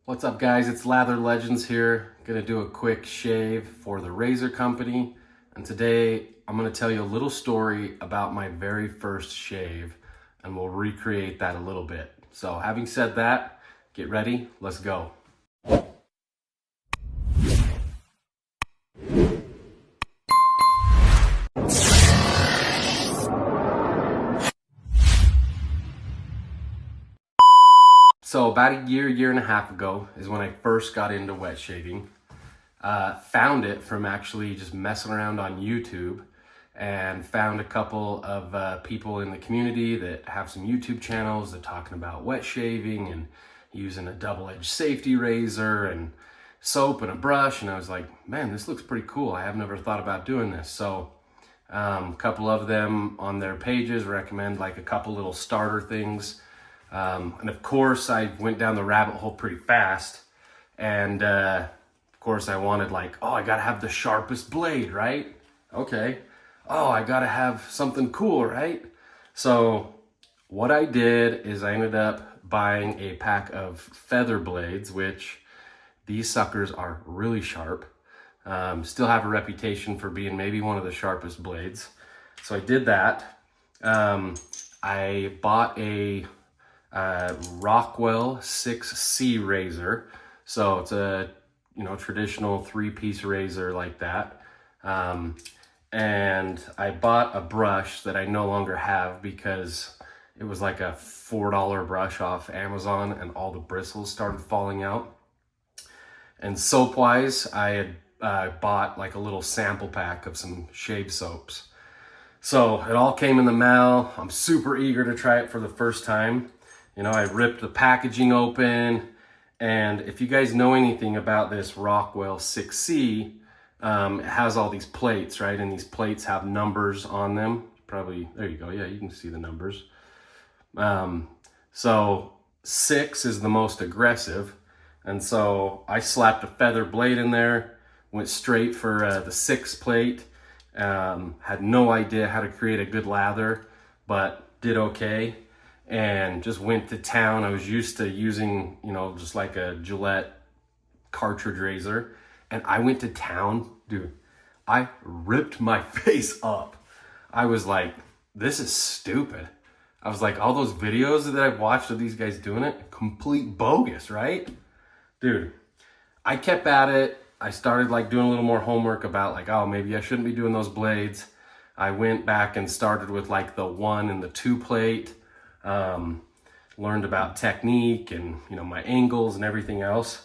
What's up guys, it's Lather Legends here. Gonna do a quick shave for the razor company. And today I'm gonna tell you a little story about my very first shave and we'll recreate that a little bit. So having said that, get ready, let's go. So about a year and a half ago is when I first got into wet shaving. Found it from actually just messing around on YouTube and found a couple of people in the community that have some YouTube channels that talking about wet shaving and using a double-edged safety razor and soap and a brush. And I was like, man, this looks pretty cool. I have never thought about doing this. So a couple of them on their pages recommend like a couple little starter things. And of course I went down the rabbit hole pretty fast and of course I wanted like, oh, I gotta have the sharpest blade, right? Okay. Oh, I gotta have something cool, right? So what I did is I ended up buying a pack of feather blades, which these suckers are really sharp. Still have a reputation for being maybe one of the sharpest blades. So I did that. I bought a Rockwell 6C razor. So it's a, traditional 3-piece razor like that. And I bought a brush that I no longer have because it was like a $4 brush off Amazon and all the bristles started falling out. And soap wise, I had bought like a little sample pack of some shave soaps. So it all came in the mail. I'm super eager to try it for the first time. I ripped the packaging open, and if you guys know anything about this Rockwell 6C, it has all these plates, right? And these plates have numbers on them. Probably, there you go. Yeah, you can see the numbers. So 6 is the most aggressive. And so I slapped a feather blade in there, went straight for the 6 plate. Had no idea how to create a good lather, but did okay. And just went to town. I was used to using, just like a Gillette cartridge razor. And I went to town, dude, I ripped my face up. I was like, this is stupid. I was like, all those videos that I've watched of these guys doing it, complete bogus, right? Dude, I kept at it. I started like doing a little more homework about like, oh, maybe I shouldn't be doing those blades. I went back and started with like the 1 and the 2 plate. Learned about technique and my angles and everything else.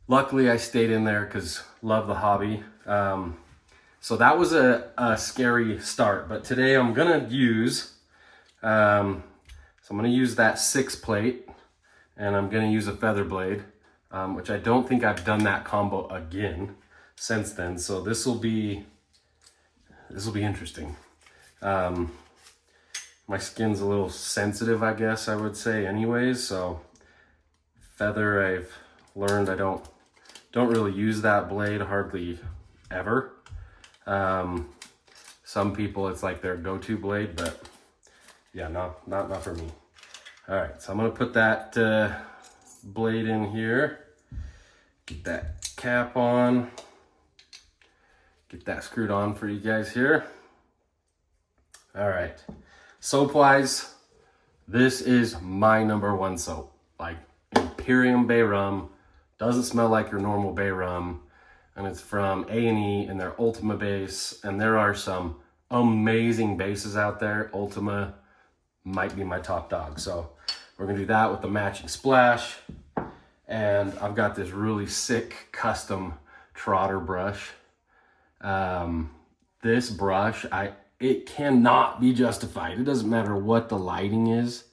Luckily I stayed in there because love the hobby. So that was a scary start, but today I'm gonna use I'm gonna use that 6 plate and I'm gonna use a feather blade, which I don't think I've done that combo again since then, so this will be interesting. My skin's a little sensitive, I guess I would say anyways, so feather, I've learned I don't really use that blade hardly ever. Some people it's like their go-to blade, but yeah, not for me. All right, so I'm gonna put that blade in here, get that cap on, get that screwed on for you guys here. All right. Soap wise, this is my #1 soap. Like Empyrean Bay Rum, doesn't smell like your normal Bay Rum, and it's from A&E and their Ultima base, and there are some amazing bases out there. Ultima might be my top dog, so we're gonna do that with the matching splash. And I've got this really sick custom Trotter brush. This brush, it cannot be justified. It doesn't matter what the lighting is,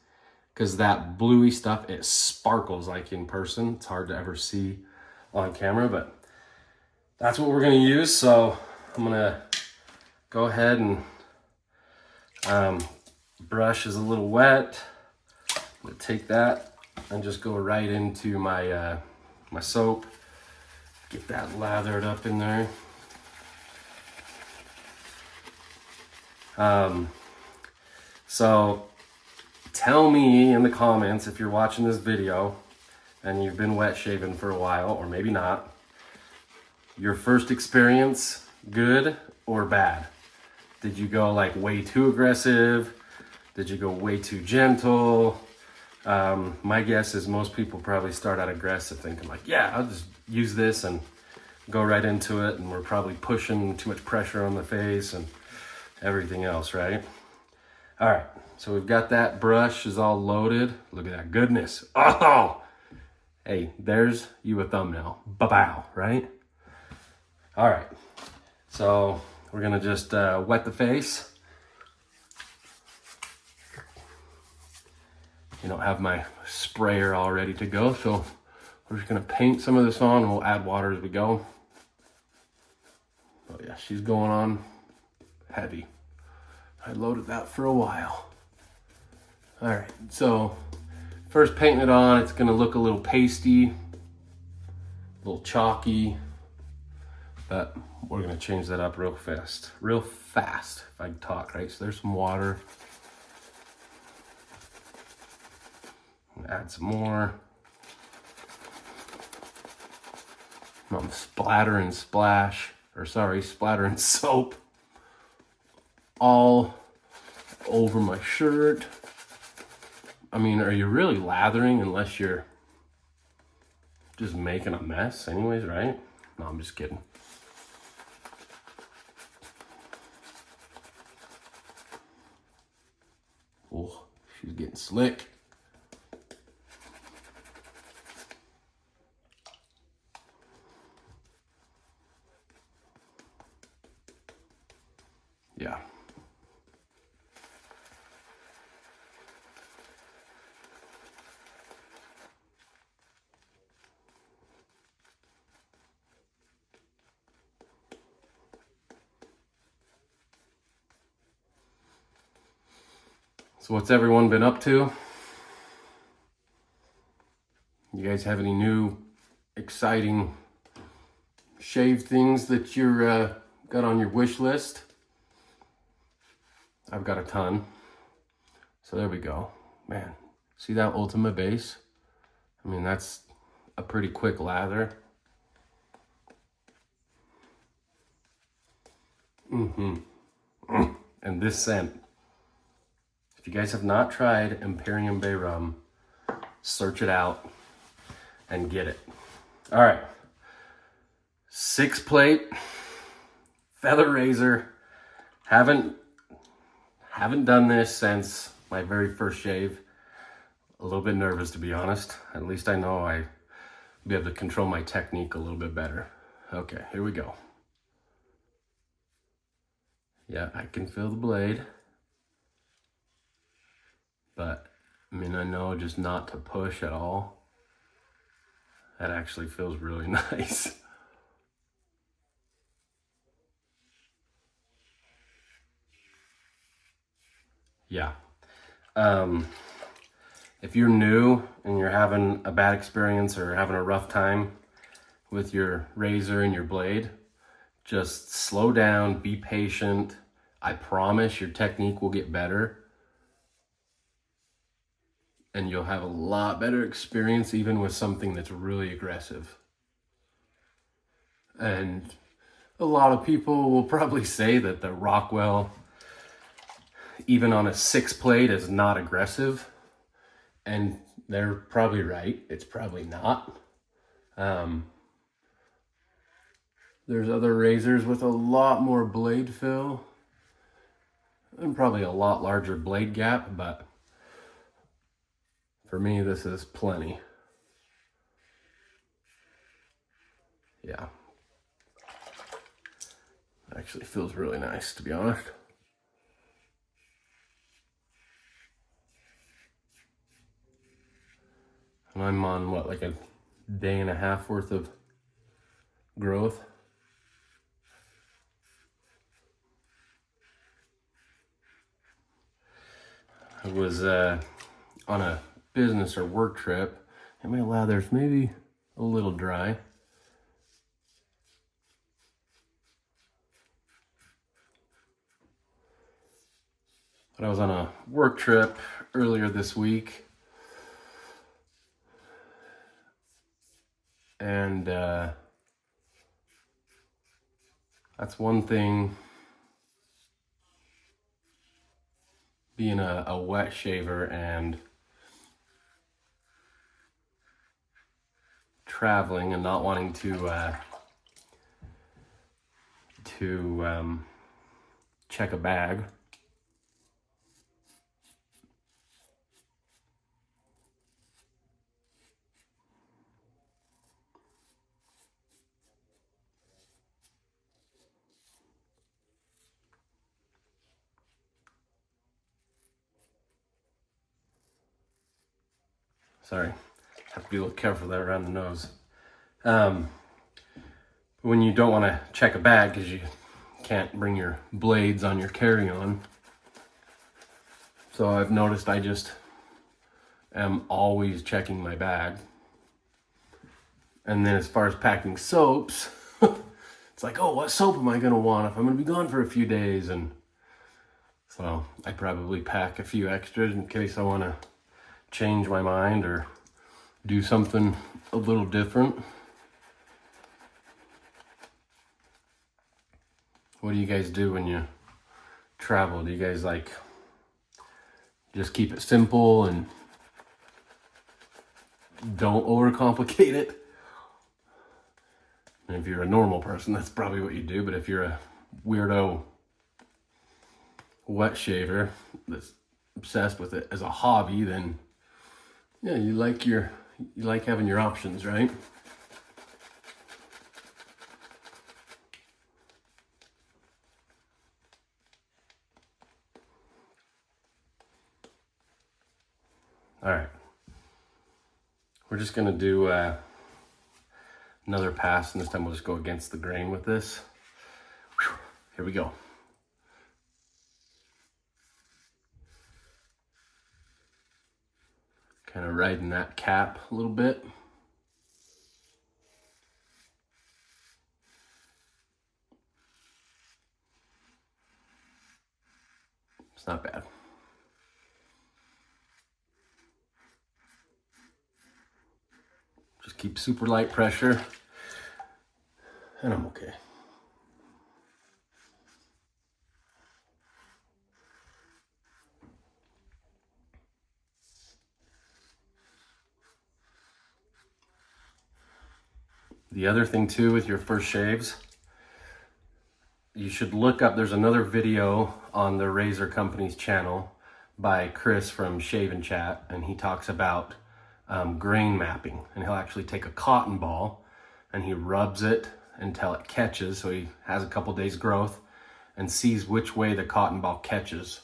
because that bluey stuff, it sparkles like in person. It's hard to ever see on camera, but that's what we're gonna use. So I'm gonna go ahead and brush is a little wet. I'm gonna take that and just go right into my my soap. Get that lathered up in there. So tell me in the comments if you're watching this video and you've been wet shaving for a while, or maybe not, your first experience, good or bad? Did you go like way too aggressive? Did you go way too gentle? My guess is most people probably start out aggressive, thinking like, yeah, I'll just use this and go right into it, and we're probably pushing too much pressure on the face and everything else, right? All right, so we've got that brush is all loaded. Look at that goodness. Oh, hey, there's you a thumbnail. Ba-bow, right? All right, so we're gonna just wet the face. You don't have my sprayer all ready to go, so we're just gonna paint some of this on, and we'll add water as we go. Oh yeah, she's going on heavy. I loaded that for a while. All right, so first painting it on, it's gonna look a little pasty, a little chalky, but we're gonna change that up real fast, if I can talk, right? So there's some water. Add some more. I'm splattering soap all over my shirt. I mean, are you really lathering unless you're just making a mess anyways, right? No, I'm just kidding. Oh, she's getting slick. Yeah. So what's everyone been up to? You guys have any new exciting shave things that you're got on your wish list? I've got a ton. So there we go. Man, see that Ultima base? I mean, that's a pretty quick lather. And this scent. If you guys have not tried Empyrean Bay Rum, search it out and get it. All right. 6 plate, feather razor. Haven't done this since my very first shave. A little bit nervous, to be honest. At least I know I'll be able to control my technique a little bit better. Okay, here we go. Yeah, I can feel the blade. But, I mean, I know just not to push at all. That actually feels really nice. Yeah. If you're new and you're having a bad experience or having a rough time with your razor and your blade, just slow down, be patient. I promise your technique will get better. And you'll have a lot better experience even with something that's really aggressive. And a lot of people will probably say that the Rockwell, even on a 6 plate, is not aggressive. And they're probably right. It's probably not. There's other razors with a lot more blade fill and probably a lot larger blade gap, but for me, this is plenty. Yeah. Actually feels really nice, to be honest. And I'm on, what, like a day and a half worth of growth. I was on a business or work trip, and my lather's maybe a little dry. But I was on a work trip earlier this week, And that's one thing, being a wet shaver and traveling and not wanting to check a bag. Sorry, have to be a little careful there around the nose. When you don't want to check a bag because you can't bring your blades on your carry-on. So I've noticed I just am always checking my bag. And then as far as packing soaps, it's like, oh, what soap am I going to want if I'm going to be gone for a few days? And so I probably pack a few extras in case I want to change my mind or do something a little different. What do you guys do when you travel? Do you guys like just keep it simple and don't overcomplicate it? And if you're a normal person, that's probably what you do. But if you're a weirdo wet shaver that's obsessed with it as a hobby, then yeah, you like having your options, right? All right, we're just gonna do another pass, and this time we'll just go against the grain with this. Here we go. Kind of riding that cap a little bit. It's not bad. Just keep super light pressure, and I'm okay. The other thing too with your first shaves, you should look up, there's another video on the Razor Company's channel by Chris from Shave and Chat, and he talks about grain mapping. And he'll actually take a cotton ball and he rubs it until it catches, so he has a couple days growth and sees which way the cotton ball catches.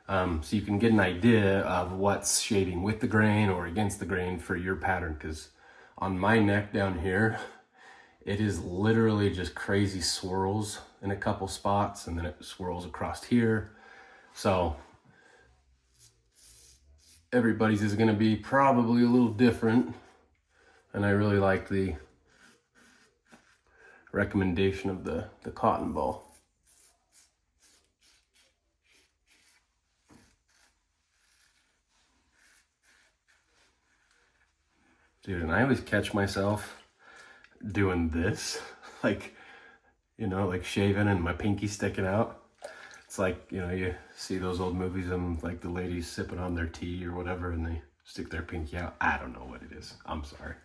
So you can get an idea of what's shaving with the grain or against the grain for your pattern, because on my neck down here, it is literally just crazy swirls in a couple spots, and then it swirls across here. So everybody's is gonna be probably a little different. And I really like the recommendation of the cotton ball. Dude, and I always catch myself doing this, like, you know, like shaving and my pinky sticking out. It's like, you know, you see those old movies and like the ladies sipping on their tea or whatever and they stick their pinky out. I don't know what it is. I'm sorry.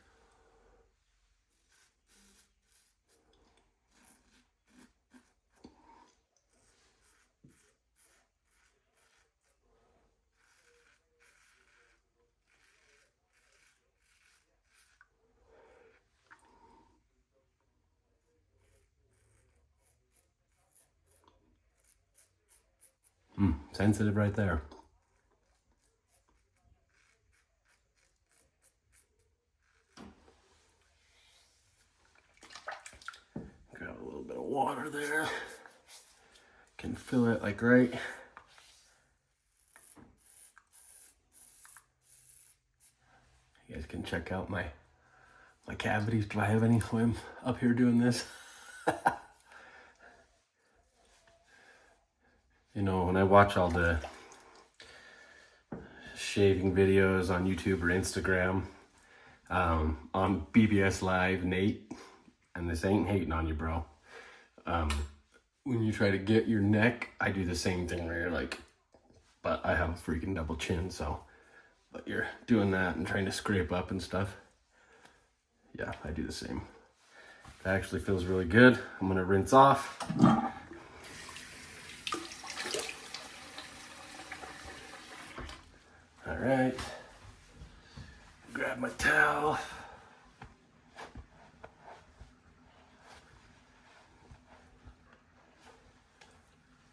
Sensitive right there. Got a little bit of water there. Can fill it like right. You guys can check out my cavities. Do I have any when I'm up here doing this? You know, when I watch all the shaving videos on YouTube or Instagram, on BBS Live, Nate, and this ain't hating on you, bro. When you try to get your neck, I do the same thing where you're like, but I have a freaking double chin, so, but you're doing that and trying to scrape up and stuff. Yeah, I do the same. That actually feels really good. I'm gonna rinse off. All right, grab my towel.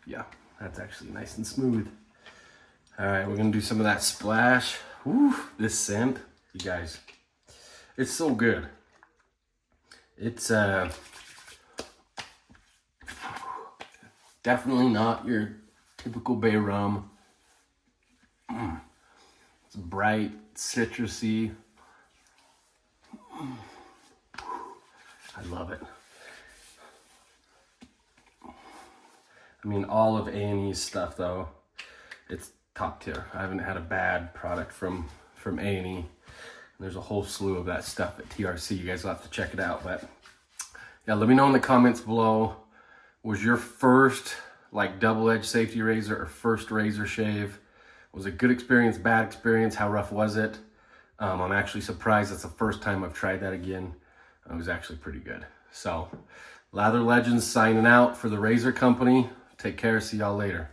Yeah, that's actually nice and smooth. All right, we're gonna do some of that splash. Woo, this scent, you guys, it's so good. It's definitely not your typical bay rum. It's bright, citrusy. I love it. I mean, all of A&E's stuff though, it's top tier. I haven't had a bad product from A&E. There's a whole slew of that stuff at TRC. You guys will have to check it out. But yeah, let me know in the comments below, was your first like double-edged safety razor or first razor shave? Was it a good experience, bad experience? How rough was it? I'm actually surprised it's the first time I've tried that again. It was actually pretty good. So, Lather Legends signing out for the Razor Company. Take care. See y'all later.